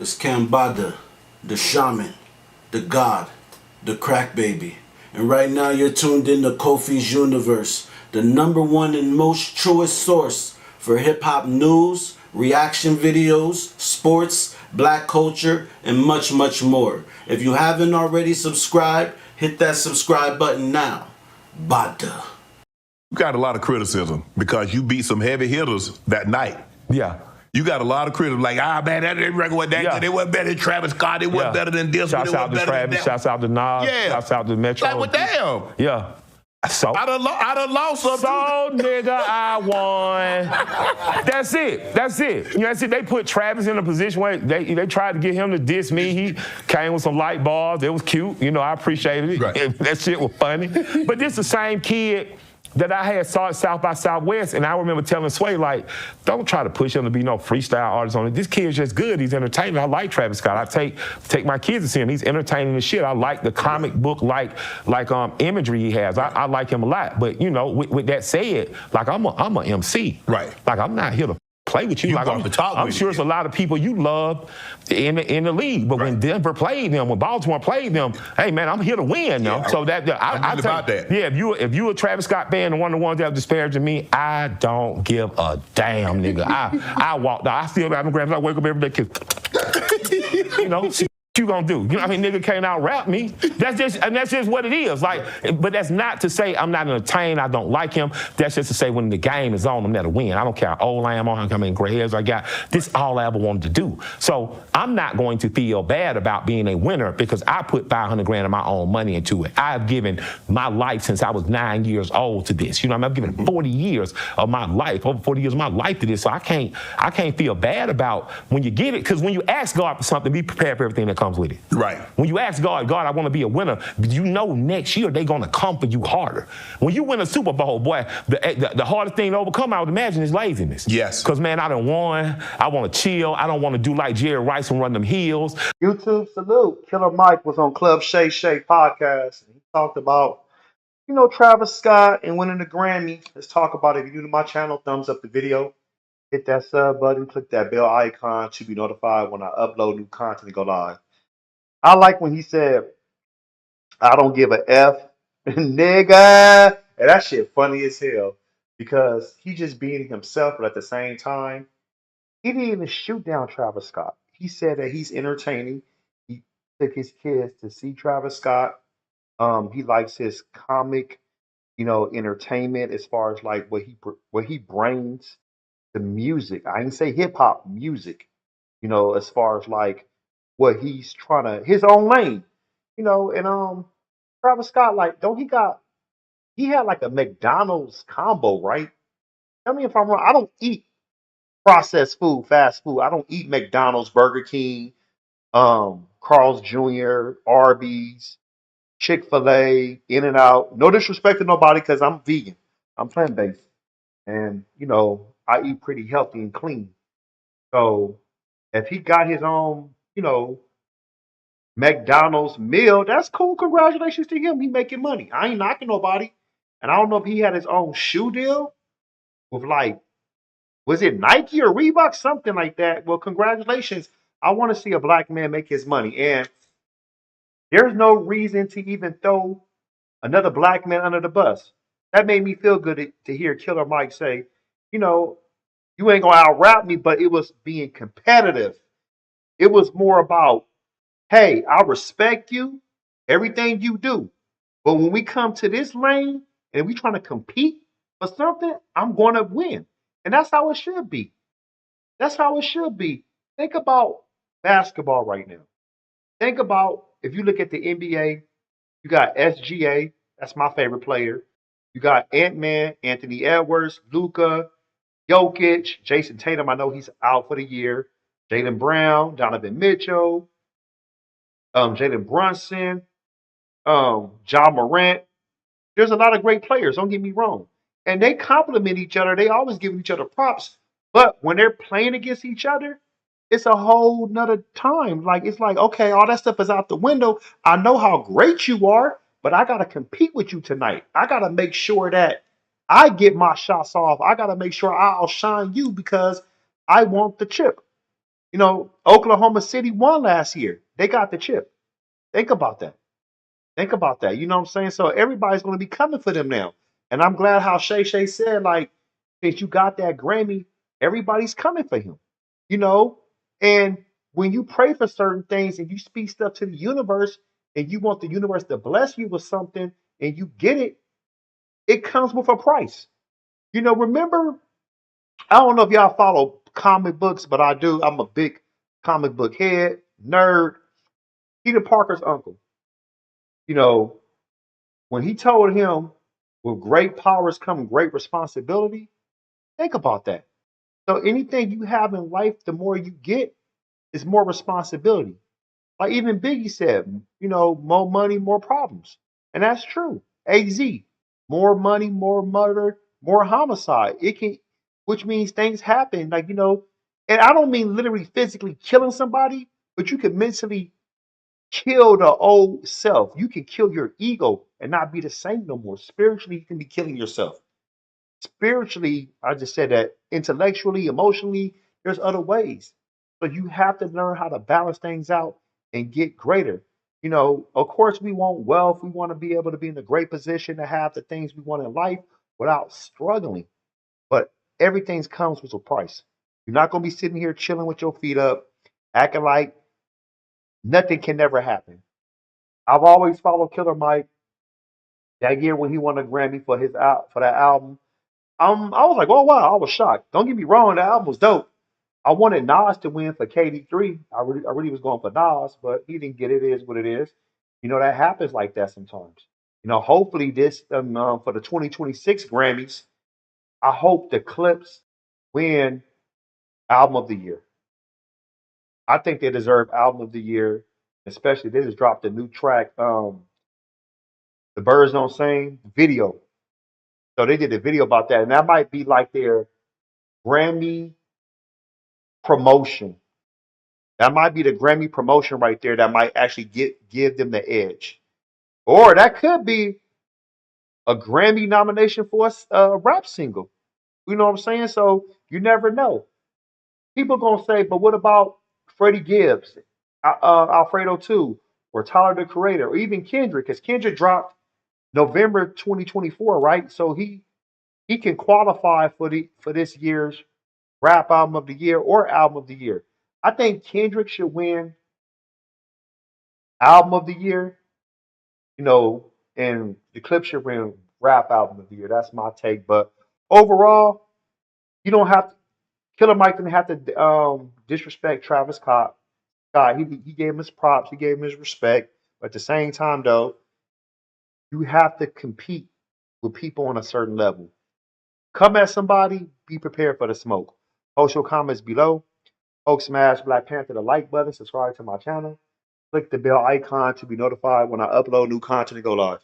It's Kambada, the shaman, the god, the crack baby. And right now you're tuned in to Kofi's Universe, the #1 and most truest source for hip-hop news, reaction videos, sports, black culture, and much, much more. If you haven't already subscribed, hit that subscribe button now. Bada. You got a lot of criticism because you beat some heavy hitters that night. Yeah. You got a lot of criticism, like, man, that record wasn't that good. It wasn't better than Travis Scott. It wasn't better than this. Shouts out to Travis. Shouts out to Nas. Yeah. Shouts out to Metro. Like, well, damn. Yeah. So I done lost some. So, nigga, I won. That's it. That's it. You know, that's it. They put Travis in a position where they tried to get him to diss me. He came with some light bars. It was cute. You know, I appreciated it. Right. That shit was funny. But this the same kid that I had saw at South by Southwest, and I remember telling Sway, like, don't try to push him to be no freestyle artist on it. This kid's just good. He's entertaining. I like Travis Scott. I take my kids to see him. He's entertaining the shit. I like the comic book like imagery he has. I like him a lot. But you know, with that said, like I'm a MC. Right. Like I'm not here to play with you. Like I'm sure it's a lot of people you love in the league, but when Denver played them, when Baltimore played them, hey man, I'm here to win. Yeah, so I about that. Yeah, if you a Travis Scott fan and one of the ones that disparaging me, I don't give a damn, nigga. I walked out. I still have my grandma. I wake up every day. You know. What you gonna do? You know what I mean? Nigga can't out rap me. That's just what it is. Like, but that's not to say I'm not entertained, I don't like him. That's just to say when the game is on, I'm there to win. I don't care how old I am or how many gray hairs I got. This is all I ever wanted to do. So I'm not going to feel bad about being a winner because I put 500 grand of my own money into it. I've given my life since I was 9 years old to this. You know what I mean? I've given 40 years of my life, over 40 years of my life to this. So I can't feel bad about when you get it, because when you ask God for something, be prepared for everything that comes with it. Right. When you ask God, I want to be a winner, you know next year they're going to come for you harder. When you win a Super Bowl, boy, the hardest thing to overcome, I would imagine, is laziness. Yes. Because, man, I done won. I want to chill. I don't want to do like Jerry Rice and run them hills. YouTube salute. Killer Mike was on Club Shay Shay podcast. And he talked about, you know, Travis Scott and winning the Grammy. Let's talk about it. If you're new to my channel, thumbs up the video. Hit that sub button. Click that bell icon to be notified when I upload new content and go live. I like when he said, I don't give a F, nigga. And that shit funny as hell because he just being himself, but at the same time, he didn't even shoot down Travis Scott. He said that he's entertaining. He took his kids to see Travis Scott. He likes his comic, you know, entertainment as far as like what he brings to music. I didn't say hip hop music, you know, as far as like what he's trying to his own lane, you know. And Travis Scott, like, he had like a McDonald's combo, right? Tell me if I'm wrong. I don't eat processed food, fast food. I don't eat McDonald's, Burger King, Carl's Jr., Arby's, Chick-fil-A, In-N-Out. No disrespect to nobody because I'm vegan. I'm plant-based. And, you know, I eat pretty healthy and clean. So if he got his own, you know, McDonald's meal, that's cool. Congratulations to him. He making money. I ain't knocking nobody. And I don't know if he had his own shoe deal with like, was it Nike or Reebok? Something like that. Well, congratulations. I want to see a black man make his money. And there's no reason to even throw another black man under the bus. That made me feel good to hear Killer Mike say, you know, you ain't going to out-rap me, but it was being competitive. It was more about, hey, I respect you, everything you do. But when we come to this lane and we trying to compete for something, I'm going to win. And that's how it should be. That's how it should be. Think about basketball right now. Think about, if you look at the NBA, you got SGA, that's my favorite player. You got Ant-Man, Anthony Edwards, Luka, Jokic, Jason Tatum, I know he's out for the year. Jaylen Brown, Donovan Mitchell, Jalen Brunson, John Morant. There's a lot of great players, don't get me wrong. And they complement each other. They always give each other props. But when they're playing against each other, it's a whole nother time. Like, it's like, okay, all that stuff is out the window. I know how great you are, but I got to compete with you tonight. I got to make sure that I get my shots off. I got to make sure I outshine you because I want the chip. You know, Oklahoma City won last year. They got the chip. Think about that. Think about that. You know what I'm saying? So everybody's going to be coming for them now. And I'm glad how Shay Shay said, like, since you got that Grammy, everybody's coming for him. You know? And when you pray for certain things and you speak stuff to the universe and you want the universe to bless you with something and you get it, it comes with a price. You know, remember, I don't know if y'all follow comic books, but I do. I'm a big comic book head, nerd. Peter Parker's uncle, you know, when he told him, with great powers come great responsibility, think about that. So anything you have in life, the more you get, is more responsibility. Like even Biggie said, you know, more money, more problems. And that's true. AZ, more money, more murder, more homicide. It can, which means things happen. Like, you know, and I don't mean literally physically killing somebody, but you can mentally kill the old self. You can kill your ego and not be the same no more. Spiritually, you can be killing yourself. Spiritually, I just said that intellectually, emotionally, there's other ways. So you have to learn how to balance things out and get greater. You know, of course, we want wealth. We want to be able to be in a great position to have the things we want in life without struggling. But everything comes with a price. You're not going to be sitting here chilling with your feet up, acting like nothing can never happen. I've always followed Killer Mike. That year when he won a Grammy for for that album, I was like, oh wow, I was shocked. Don't get me wrong, the album was dope. I wanted Nas to win for KD3. I really was going for Nas, but he didn't get it. It is what it is. You know that happens like that sometimes. You know, hopefully this for the 2026 Grammys, I hope the Clips win Album of the Year. I think they deserve Album of the Year, especially they just dropped a new track, The Birds Don't Sing video. So they did a video about that, and that might be like their Grammy promotion. That might be the Grammy promotion right there that might actually give them the edge. Or that could be a Grammy nomination for a rap single. You know what I'm saying? So you never know. People gonna say, but what about Freddie Gibbs, Alfredo 2, or Tyler the Creator, or even Kendrick? Because Kendrick dropped November 2024, right? So he can qualify for this year's rap album of the year or album of the year. I think Kendrick should win album of the year, you know, and the Clip should win rap album of the year. That's my take. But overall, you don't have to. Killer Mike didn't have to disrespect Travis Scott. He gave him his props. He gave him his respect. But at the same time, though, you have to compete with people on a certain level. Come at somebody, be prepared for the smoke. Post your comments below. Folks, smash Black Panther the like button. Subscribe to my channel. Click the bell icon to be notified when I upload new content and go live.